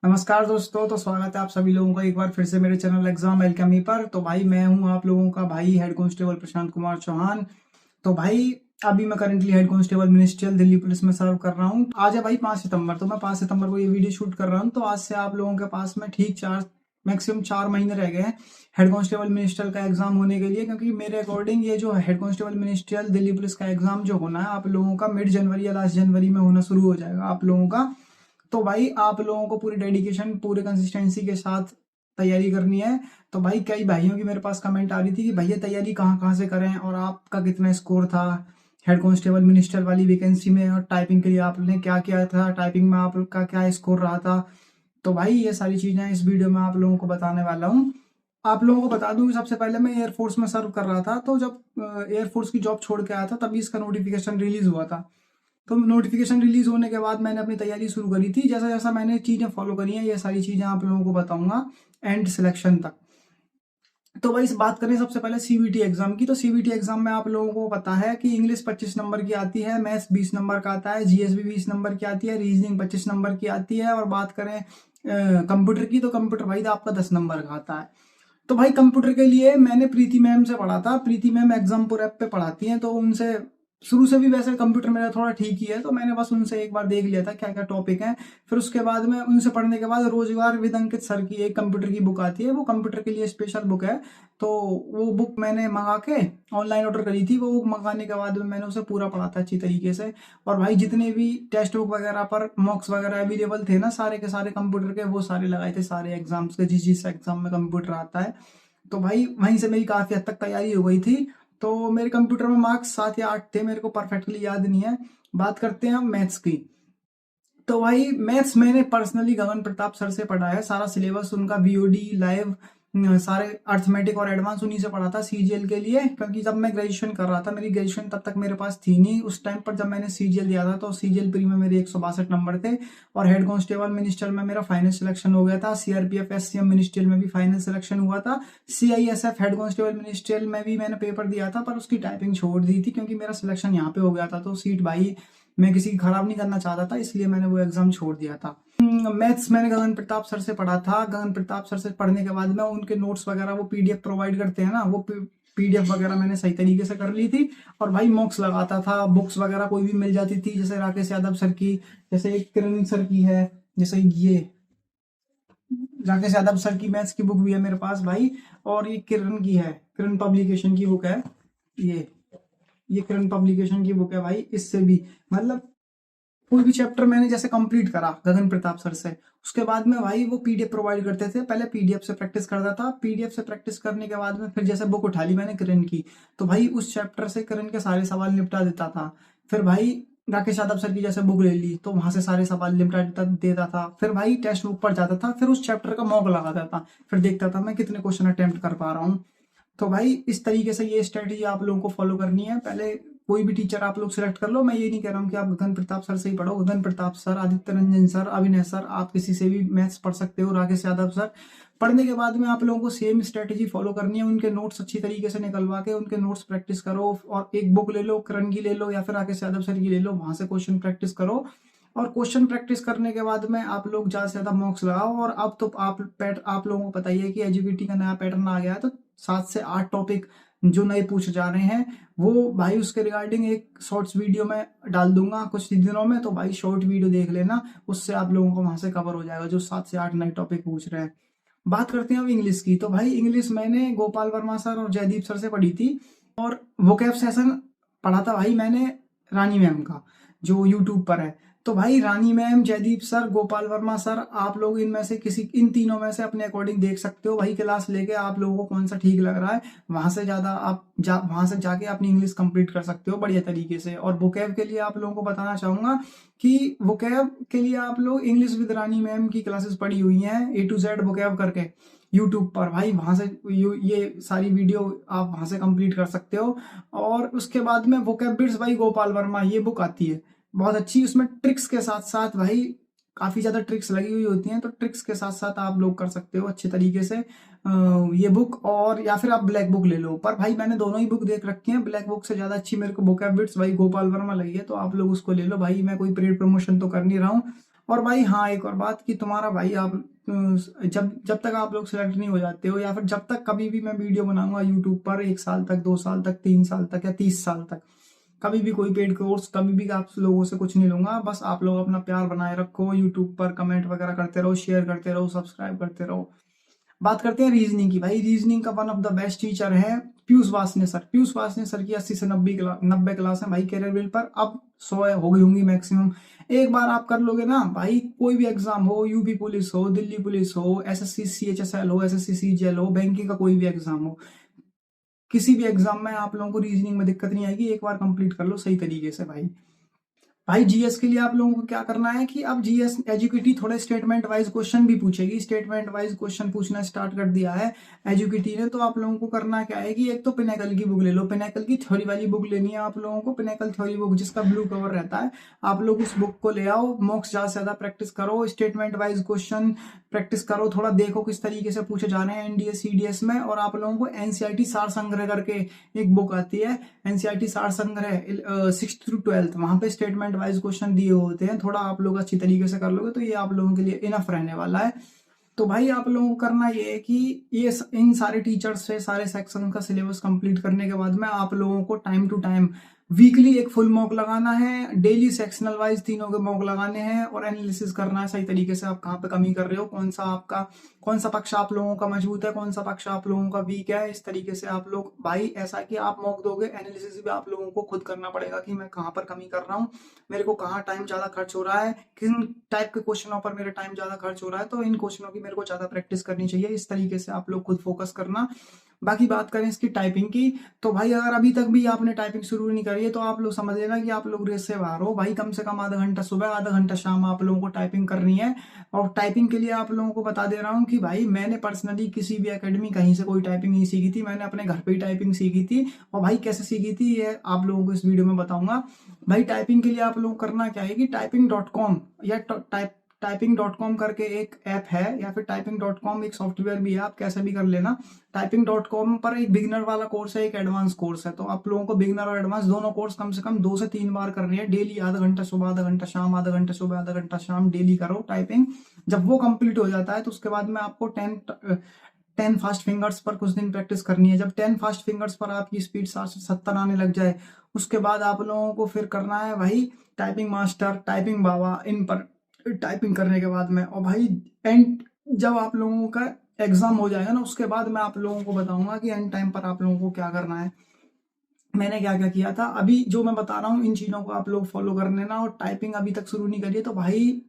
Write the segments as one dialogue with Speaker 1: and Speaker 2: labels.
Speaker 1: नमस्कार दोस्तों। तो स्वागत है आप सभी लोगों का एक बार फिर से मेरे चैनल एग्जाम एल्केमी पर। तो भाई मैं हूं आप लोगों का भाई हेड कांस्टेबल प्रशांत कुमार चौहान। तो भाई अभी मैं currently head constable ministerial Delhi police में सर्व कर रहा हूं। आज है भाई 5 सितंबर। तो मैं 5 सितंबर को ये वीडियो शूट कर रहा हूं। तो आज से आप लोगों के पास में ठीक 4 महीने रह गए हैं हेड कांस्टेबल मिनिस्ट्रियल का एग्जाम होने के लिए, क्योंकि मेरे अकॉर्डिंग ये जो head constable ministerial Delhi police का एग्जाम जो होना है आप लोगों का मिड जनवरी या लास्ट जनवरी में होना शुरू हो जाएगा आप लोगों का। तो भाई आप लोगों को पूरी डेडिकेशन पूरे कंसिस्टेंसी के साथ तैयारी करनी है। तो भाई कई भाइयों की मेरे पास कमेंट आ रही थी कि भैया तैयारी कहाँ कहाँ से करें और आपका कितना स्कोर था हेड कांस्टेबल मिनिस्टर वाली वैकेंसी में, और टाइपिंग के लिए आपने क्या किया था, टाइपिंग में आपका क्या स्कोर रहा था। तो भाई ये सारी चीजें इस वीडियो में आप लोगों को बताने वाला हूँ। आप लोगों को बता दूं कि सबसे पहले मैं एयरफोर्स में सर्व कर रहा था। तो जब एयरफोर्स की जॉब छोड़ के आया था तभी इसका नोटिफिकेशन रिलीज हुआ था। तो नोटिफिकेशन रिलीज होने के बाद मैंने अपनी तैयारी शुरू करी थी। जैसा जैसा मैंने चीजें फॉलो करी हैं ये सारी चीजें आप लोगों को बताऊंगा एंड सिलेक्शन तक। तो भाई इस बात करें सबसे पहले सीबीटी एग्जाम की। तो सीबीटी एग्जाम में आप लोगों को पता है कि इंग्लिश 25 नंबर की आती है, मैथ्स 20 नंबर का आता है, जीएस भी 20 नंबर की आती है, रीजनिंग 25 नंबर की आती है। और बात करें कंप्यूटर की, तो कंप्यूटर भाई आपका 10 नंबर का आता है। तो भाई कंप्यूटर के लिए मैंने प्रीति मैम से पढ़ा था। प्रीति मैम एग्जामपुर ऐप पे पढ़ाती हैं। तो उनसे शुरू से भी वैसे कंप्यूटर मेरा थोड़ा ठीक ही है, तो मैंने बस उनसे एक बार देख लिया था क्या क्या टॉपिक है। फिर उसके बाद में उनसे पढ़ने के बाद रोजगार विद अंकित सर की एक कंप्यूटर की बुक आती है, वो कंप्यूटर के लिए स्पेशल बुक है। तो वो बुक मैंने मंगा के ऑनलाइन ऑर्डर करी थी। वो बुक मंगाने के बाद में मैंने उसे पूरा पढ़ा था अच्छी तरीके से। और भाई जितने भी टेक्स्ट बुक वगैरह पर मॉक्स वगैरह अवेलेबल थे ना सारे के सारे कंप्यूटर के, वो सारे लगाए थे सारे एग्जाम्स के, जिस जिस एग्जाम में कंप्यूटर आता है। तो भाई वहीं से मेरी काफी हद तक तैयारी हो गई थी। तो मेरे कंप्यूटर में मार्क्स 7 या 8 थे, मेरे को परफेक्टली याद नहीं है। बात करते हैं हम मैथ्स की। तो भाई मैथ्स मैंने पर्सनली गगन प्रताप सर से पढ़ा है। सारा सिलेबस उनका बीओडी लाइव सारे अर्थमेटिक और एडवांस उन्हीं से पढ़ा था सीजीएल के लिए। क्योंकि जब मैं ग्रेजुएशन कर रहा था, मेरी ग्रेजुएशन तब तक मेरे पास थी नहीं उस टाइम पर। जब मैंने सीजीएल दिया था तो सीजीएल प्री में मेरे 162 नंबर थे। और हेड कांस्टेबल मिनिस्टर में मेरा फाइनल सिलेक्शन हो गया था। सीआरपीएफ एससीएम मिनिस्ट्रियल में भी फाइनल सिलेक्शन हुआ था। सीआईएसएफ हेड कांस्टेबल मिनिस्ट्रियल में भी मैंने पेपर दिया था, पर उसकी टाइपिंग छोड़ दी थी क्योंकि मेरा सिलेक्शन यहाँ पे हो गया था। तो सीट भाई मैं किसी की खराब नहीं करना चाहता था, इसलिए मैंने वो एग्जाम छोड़ दिया था। मैथ्स मैंने गगन प्रताप सर से पढ़ा था। गगन प्रताप सर से पढ़ने के बाद में उनके नोट्स वगैरह वो पीडीएफ प्रोवाइड करते हैं ना, वो पीडीएफ वगैरह मैंने सही तरीके से कर ली थी। और भाई मॉक्स लगाता था, बुक्स वगैरह कोई भी मिल जाती थी, जैसे राकेश यादव सर की, जैसे एक किरण सर की है, जैसे ये राकेश यादव सर की मैथ्स की बुक भी है मेरे पास भाई। और ये किरण की है, किरण पब्लिकेशन की बुक है। ये ये किरण पब्लिकेशन की बुक है भाई। इससे भी मतलब कोई भी चैप्टर मैंने जैसे कंप्लीट करा गगन प्रताप सर से, उसके बाद में भाई वो पीडीएफ प्रोवाइड करते थे। पहले पीडीएफ से प्रैक्टिस करता था, पीडीएफ से प्रैक्टिस करने के बाद में फिर जैसे बुक उठा ली मैंने किरण की, तो भाई उस चैप्टर से किरण के सारे सवाल निपटा देता था। फिर भाई राकेश यादव सर की जैसे बुक ले ली तो वहां से सारे सवाल निपटा देता था। फिर भाई टेक्स्ट बुक पर जाता था, फिर उस चैप्टर का मॉक लगाता था, फिर देखता था मैं कितने क्वेश्चन अटेम्प्ट कर पा रहा हूँ। तो भाई इस तरीके से ये स्ट्रेटेजी आप लोगों को फॉलो करनी है। पहले कोई भी टीचर आप लोग सिलेक्ट कर लो। मैं ये नहीं कह रहा हूँ कि आप गगन प्रताप सर से ही पढ़ो। Gagan Pratap sir, Aditya Ranjan sir, Avinay sir, आप किसी से भी मैथ्स पढ़ सकते हो, राकेश यादव सर। पढ़ने के बाद में आप लोगों को सेम स्ट्रेटेजी फॉलो करनी है। उनके नोट्स अच्छी तरीके से निकलवा के उनके नोट्स प्रैक्टिस करो। और एक बुक ले लो, करण की ले लो या फिर राकेश यादव सर की ले लो, वहां से क्वेश्चन प्रैक्टिस करो। और क्वेश्चन प्रैक्टिस करने के बाद में आप लोग ज्यादा से ज्यादा मॉक्स लगाओ। और अब तो आप लोगों को पता ही है कि एजीपीटी का नया पैटर्न आ गया है। तो 7 से 8 टॉपिक जो नए पूछे जा रहे हैं, वो भाई उसके रिगार्डिंग एक शॉर्ट्स वीडियो में डाल दूंगा कुछ ही दिनों में। तो भाई शॉर्ट वीडियो देख लेना, उससे आप लोगों को वहां से कवर हो जाएगा जो 7 से 8 नए टॉपिक पूछ रहे हैं। बात करते हैं अब इंग्लिश की। तो भाई इंग्लिश मैंने गोपाल वर्मा सर और जयदीप सर से पढ़ी थी। और वोकैब सेशन पढ़ा था भाई मैंने रानी मैम का, जो यूट्यूब पर है। तो भाई Rani ma'am, Jaideep sir, Gopal Verma sir, आप लोग इनमें से किसी इन तीनों में से अपने अकॉर्डिंग देख सकते हो भाई क्लास लेके आप लोगों को कौन सा ठीक लग रहा है। वहां से ज्यादा आप वहां से जाके अपनी इंग्लिश कंप्लीट कर सकते हो बढ़िया तरीके से। और वोकैब के लिए आप लोगों को बताना चाहूंगा कि वोकैब के लिए आप लोग इंग्लिश विद रानी मैम की क्लासेस पढ़ी हुई हैं, A to Z वोकैब करके यूट्यूब पर। भाई वहां से ये सारी वीडियो आप वहां से कंप्लीट कर सकते हो। और उसके बाद में वोकैब बिट्स भाई गोपाल वर्मा, ये बुक आती है बहुत अच्छी। उसमें ट्रिक्स के साथ साथ भाई काफी ज्यादा ट्रिक्स लगी हुई होती हैं, तो ट्रिक्स के साथ साथ आप लोग कर सकते हो अच्छे तरीके से ये बुक। और या फिर आप ब्लैक बुक ले लो, पर भाई मैंने दोनों ही बुक देख रखी हैं। ब्लैक बुक से ज्यादा अच्छी मेरे को वोकैब बिट्स भाई गोपाल वर्मा लगी है, तो आप लोग उसको ले लो भाई। मैं कोई पेड प्रमोशन तो कर नहीं रहा हूँ, और भाई हाँ, एक और बात कि तुम्हारा भाई आप जब जब तक आप लोग सिलेक्ट नहीं हो जाते हो, या फिर जब तक कभी भी मैं वीडियो बनाऊंगा यूट्यूब पर 1 साल तक, 2 साल तक, 3 साल तक या 30 साल तक, कभी भी कोई पेड कोर्स, कभी भी आप लोगों से कुछ नहीं लूंगा। बस आप लोग अपना प्यार बनाए रखो, यूट्यूब पर कमेंट वगैरह करते रहो, शेयर करते रहो, सब्सक्राइब करते रहो। बात करते हैं रीजनिंग की। भाई रीजनिंग का one of the best teacher है पीयूष वासने सर। पीयूष वासने सर की 80 से 90 क्लास है भाई कैरियर बिल पर, अब 100 हो गई होंगी मैक्सिमम। एक बार आप कर लोगे ना भाई, कोई भी एग्जाम हो, यूपी पुलिस हो, दिल्ली पुलिस हो, एसएससी सीएचएसएल हो, एसएससी सीजीएल हो, बैंकिंग का कोई भी एग्जाम हो, किसी भी एग्जाम में आप लोगों को रीजनिंग में दिक्कत नहीं आएगी। एक बार कंप्लीट कर लो सही तरीके से भाई। भाई जीएस के लिए आप लोगों को क्या करना है कि अब जीएस एजुकेटी थोड़े स्टेटमेंट वाइज क्वेश्चन भी पूछेगी। स्टेटमेंट वाइज क्वेश्चन पूछना स्टार्ट कर दिया है एजुकेटी ने। तो आप लोगों को करना क्या है कि एक तो पिनेकल की बुक ले लो, पिनेकल की थ्योरी वाली बुक लेनी है आप लोगों को, पिनेकल थ्योरी बुक जिसका ब्लू कवर रहता है। आप लोग उस बुक को ले आओ, मॉक्स ज्यादा से ज्यादा प्रैक्टिस करो, स्टेटमेंट वाइज क्वेश्चन प्रैक्टिस करो, थोड़ा देखो किस तरीके से पूछे जा रहे हैं एनडीएस सीडीएस में। और आप लोगों को एनसीईआरटी सार संग्रह करके एक बुक आती है, एनसीईआरटी सार संग्रह 6th to 12th, वहां पे स्टेटमेंट वाइज क्वेश्चन दिए होते हैं। थोड़ा आप लोग अच्छी तरीके से कर लोगे तो ये आप लोगों के लिए इनफ रहने वाला है। तो भाई आप लोगों को करना ये है कि ये इन सारे टीचर्स से सारे सेक्शन का सिलेबस कंप्लीट करने के बाद में आप लोगों को टाइम टू टाइम वीकली एक फुल मॉक लगाना है, डेली सेक्शनल वाइज तीनों के मॉक लगाने हैं, और एनालिसिस करना है सही तरीके से आप कहाँ पे कमी कर रहे हो, कौन सा पक्ष आप लोगों का मजबूत है, कौन सा पक्ष आप लोगों का वीक है। इस तरीके से आप लोग भाई, ऐसा कि आप मॉक दोगे, एनालिसिस भी आप लोगों को खुद करना पड़ेगा कि मैं कहाँ पर कमी कर रहा हूँ, मेरे को कहाँ टाइम ज्यादा खर्च हो रहा है, किन टाइप के क्वेश्चनों पर मेरा टाइम ज्यादा खर्च हो रहा है, तो इन क्वेश्चनों की मेरे को ज्यादा प्रैक्टिस करनी चाहिए। इस तरीके से आप लोग खुद फोकस करना। बाकी बात करें इसकी टाइपिंग की, तो भाई अगर अभी तक भी आपने टाइपिंग शुरू नहीं करी है तो आप लोग समझ लेना कि आप लोग रेस से बाहर हो भाई। कम से कम आधा घंटा सुबह, आधा घंटा शाम आप लोगों को टाइपिंग करनी है। और टाइपिंग के लिए आप लोगों को बता दे रहा हूँ कि भाई मैंने पर्सनली किसी भी एकेडमी कहीं से कोई टाइपिंग नहीं सीखी थी, मैंने अपने घर पे ही टाइपिंग सीखी थी। और भाई कैसे सीखी थी ये आप लोगों को इस वीडियो में बताऊंगा। भाई टाइपिंग के लिए आप लोग करना क्या है कि typing.com या typing.com करके एक ऐप है, या फिर typing.com एक सॉफ्टवेयर भी है, आप कैसे भी कर लेना। typing.com पर एक बिगिनर वाला कोर्स है, एक एडवांस कोर्स है। तो आप लोगों को बिगिनर और एडवांस दोनों कोर्स कम से कम 2 से 3 बार करनी है डेली। आधा घंटा सुबह, आधा घंटा शाम, आधा घंटा सुबह, आधा घंटा शाम डेली करो टाइपिंग। जब वो कंप्लीट हो जाता है तो उसके बाद में आपको 10 फास्ट फिंगर्स पर कुछ दिन प्रैक्टिस करनी है। जब 10 फास्ट फिंगर्स पर आपकी स्पीड 60 से 70 आने लग जाए, उसके बाद आप लोगों को फिर करना है भाई टाइपिंग मास्टर, टाइपिंग बाबा, इन पर टाइपिंग करने के बाद में। और भाई एंड जब आप लोगों का एग्जाम हो जाएगा ना, उसके बाद मैं आप लोगों को बताऊंगा कि एंड टाइम पर आप लोगों को क्या करना है, मैंने क्या क्या किया था। अभी जो मैं बता रहा हूँ इन चीजों को आप लोग फॉलो कर लेना। और टाइपिंग अभी तक शुरू नहीं करिए तो भाई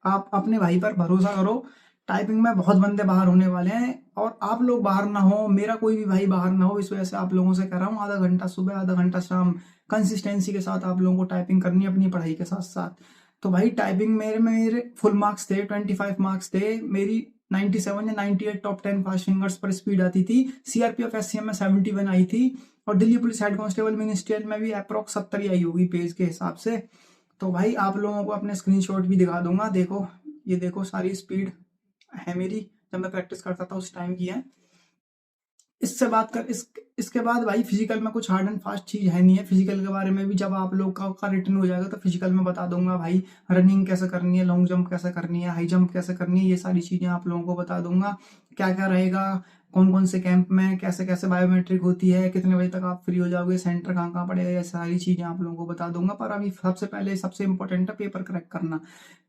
Speaker 1: आप अपने भाई पर भरोसा करो, टाइपिंग में बहुत बंदे बाहर होने वाले हैं। और आप लोग बाहर ना हो, मेरा कोई भी भाई बाहर ना हो, इस वजह से आप लोगों से कह रहा हूँ आधा घंटा सुबह, आधा घंटा शाम कंसिस्टेंसी के साथ आप लोगों को टाइपिंग करनी है अपनी पढ़ाई के साथ साथ। तो भाई टाइपिंग मेरे फुल मार्क्स थे, 25 मार्क्स थे मेरी। 97 या 98 टॉप 10 फास्ट फिंगर्स पर स्पीड आती थी। सीआरपीएफ एससीएम में 71 आई थी। और Delhi police head constable ministerial में भी अप्रोक्स 70 ही आई होगी पेज के हिसाब से। तो भाई आप लोगों को अपने स्क्रीनशॉट भी दिखा दूंगा, देखो ये देखो सारी स्पीड है मेरी, जब मैं प्रैक्टिस करता था उस टाइम की है। इससे बात कर इसके बाद भाई फिजिकल में कुछ हार्ड एंड फास्ट चीज है नहीं है। फिजिकल के बारे में भी जब आप लोग का रिटर्न हो जाएगा तो फिजिकल में बता दूंगा भाई। रनिंग कैसे करनी है, लॉन्ग जंप कैसे करनी है, हाई जंप कैसे करनी है, ये सारी चीजें आप लोगों को बता दूंगा। क्या क्या रहेगा, कौन कौन से कैंप में कैसे कैसे बायोमेट्रिक होती है, कितने बजे तक आप फ्री हो जाओगे, सेंटर कहाँ कहाँ पड़ेगा, ये सारी चीजें आप लोगों को बता दूंगा। पर अभी सबसे पहले सबसे इंपॉर्टेंट है पेपर क्रैक करना।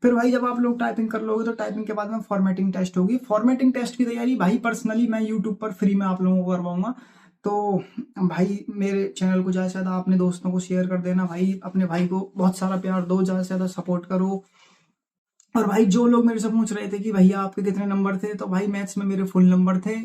Speaker 1: फिर भाई जब आप लोग टाइपिंग कर लोगे तो टाइपिंग के बाद में फॉर्मेटिंग टेस्ट होगी। फॉर्मेटिंग टेस्ट की तैयारी भाई पर्सनली मैं यूट्यूब पर फ्री में आप लोगों को करवाऊंगा। तो भाई मेरे चैनल को ज्यादा से ज्यादा अपने दोस्तों को शेयर कर देना भाई, अपने भाई को बहुत सारा प्यार दो, ज्यादा से ज्यादा सपोर्ट करो। और भाई जो लोग मेरे से पूछ रहे थे कि भैया आपके कितने नंबर थे, तो भाई मैथ्स में मेरे फुल नंबर थे,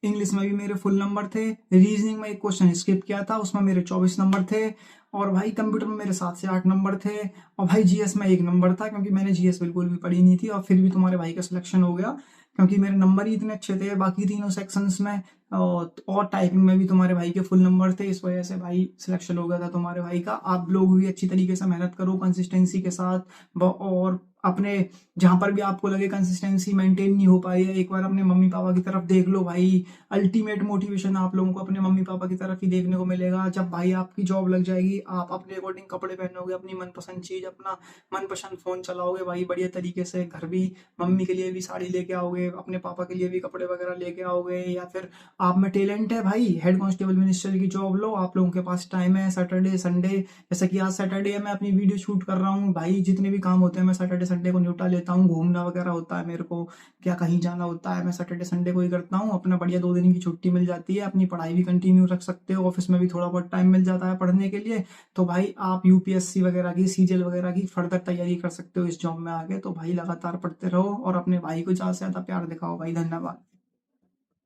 Speaker 1: इंग्लिश में भी मेरे फुल नंबर थे, रीजनिंग में एक क्वेश्चन स्किप किया था उसमें मेरे 24 नंबर थे, और भाई कंप्यूटर में मेरे 7 से 8 नंबर थे, और भाई जीएस में 1 नंबर था क्योंकि मैंने जीएस बिल्कुल भी पढ़ी नहीं थी। और फिर भी तुम्हारे भाई का सिलेक्शन हो गया क्योंकि मेरे नंबर ही इतने अच्छे थे बाकी तीनों सेक्शंस में। और टाइपिंग में भी तुम्हारे भाई के फुल नंबर थे, इस वजह से भाई सिलेक्शन हो गया था तुम्हारे भाई का। आप लोग भी अच्छी तरीके से मेहनत करो कंसिस्टेंसी के साथ, और अपने जहां पर भी आपको लगे कंसिस्टेंसी मेंटेन नहीं हो पाई है, एक बार अपने मम्मी पापा की तरफ देख लो भाई। अल्टीमेट मोटिवेशन आप लोगों को अपने मम्मी पापा की तरफ ही देखने को मिलेगा। जब भाई आपकी जॉब लग जाएगी, आप अपने अकॉर्डिंग कपड़े पहनोगे, अपनी मनपसंद चीज, अपना मनपसंद फोन चलाओगे भाई बढ़िया तरीके से, घर भी मम्मी के लिए भी साड़ी लेके आओगे, अपने पापा के लिए भी कपड़े वगैरह लेके आओगे। या फिर आप में टैलेंट है भाई, हेड कांस्टेबल मिनिस्टर की जॉब लो, आप लोगों के पास टाइम है, सैटरडे संडे, जैसे कि आज सैटरडे है, मैं अपनी वीडियो शूट कर रहा हूँ भाई, जितने भी काम होते हैं मैं सैटरडे संडे को निपटा लेता हूँ। घूमना वगैरह होता है मेरे को, क्या कहीं जाना होता है, मैं सैटरडे संडे को ही करता हूँ। अपना बढ़िया 2 दिन की छुट्टी मिल जाती है, अपनी पढ़ाई भी कंटिन्यू रख सकते हो, ऑफिस में भी थोड़ा बहुत टाइम मिल जाता है पढ़ने के लिए। तो भाई आप यूपीएससी वगैरह की, सीजीएल वगैरह की फर्दर तैयारी कर सकते हो इस जॉब में आगे। तो भाई लगातार पढ़ते रहो और अपने भाई को ज्यादा से ज्यादा प्यार दिखाओ भाई। धन्यवाद।